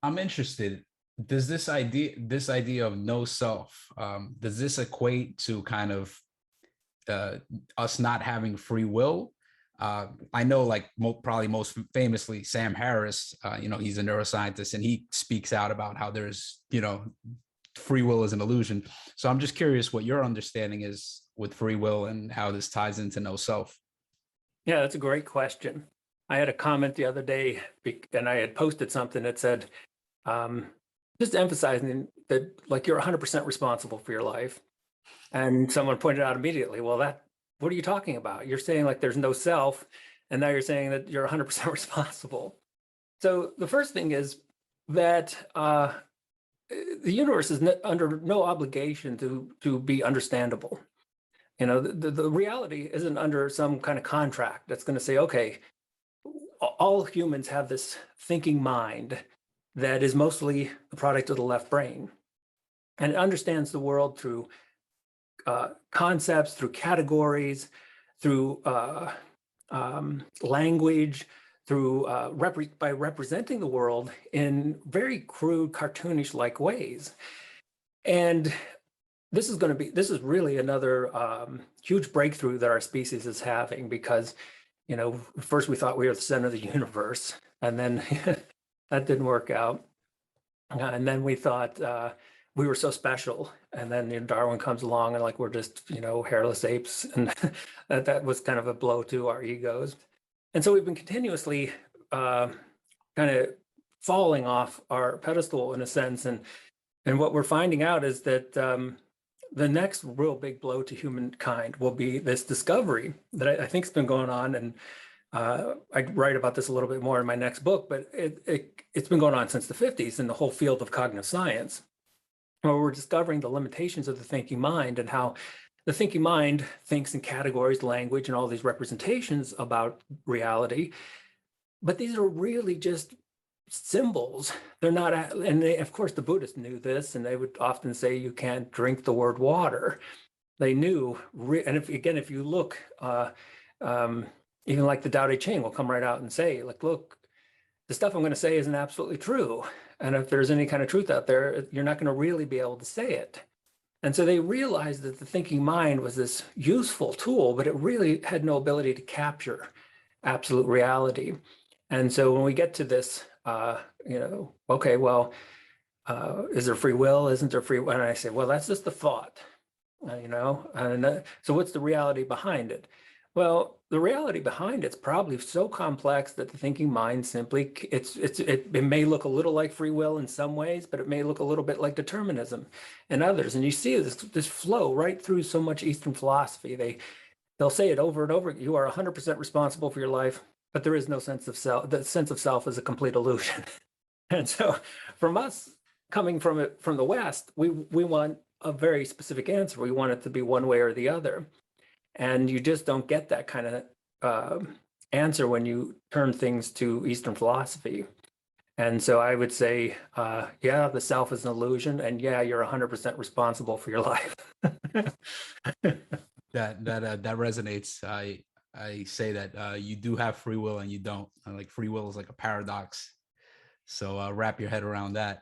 I'm interested. Does this idea of no self, does this equate to kind of uh, us not having free will? I know, like probably most famously, Sam Harris. He's a neuroscientist, and he speaks out about how there's, free will is an illusion. So I'm just curious what your understanding is with free will and how this ties into no self. Yeah, that's a great question. I had a comment the other day, and I had posted something that said, um, just emphasizing that like you're 100% responsible for your life. And someone pointed out immediately, well, what are you talking about? You're saying like there's no self, and now you're saying that you're 100% responsible. So the first thing is that the universe is under no obligation to be understandable. The reality isn't under some kind of contract that's going to say, okay, all humans have this thinking mind that is mostly the product of the left brain, and it understands the world through concepts, through categories, through language, through by representing the world in very crude, cartoonish-like ways. And this is really another huge breakthrough that our species is having, because first we thought we were the center of the universe, and then that didn't work out. And then we thought we were so special, and then Darwin comes along and like we're just hairless apes, and that was kind of a blow to our egos. And so we've been continuously kind of falling off our pedestal in a sense, and what we're finding out is that the next real big blow to humankind will be this discovery that I think has been going on, and I write about this a little bit more in my next book, but it's been going on since the 50s in the whole field of cognitive science, where we're discovering the limitations of the thinking mind and how the thinking mind thinks in categories, language, and all these representations about reality. But these are really just symbols. They're not, and of course, the Buddhists knew this, and they would often say you can't drink the word water. They knew, and if you look, even like the Tao Te Ching will come right out and say, like, look, the stuff I'm going to say isn't absolutely true. And if there's any kind of truth out there, you're not going to really be able to say it. And so they realized that the thinking mind was this useful tool, but it really had no ability to capture absolute reality. And so when we get to this, okay, well, is there free will? Isn't there free will? And I say, well, that's just the thought, and so what's the reality behind it? Well, the reality behind it's probably so complex that the thinking mind simply, it may look a little like free will in some ways, but it may look a little bit like determinism in others. And you see this flow right through so much Eastern philosophy. They'll say it over and over. You are 100% responsible for your life, but there is no sense of self. The sense of self is a complete illusion. And so from us coming from the West, we want a very specific answer. We want it to be one way or the other. And you just don't get that kind of answer when you turn things to Eastern philosophy. And so I would say, yeah, the self is an illusion, and yeah, you're 100% responsible for your life. That resonates. I say that you do have free will and you don't. Like free will is like a paradox. So wrap your head around that.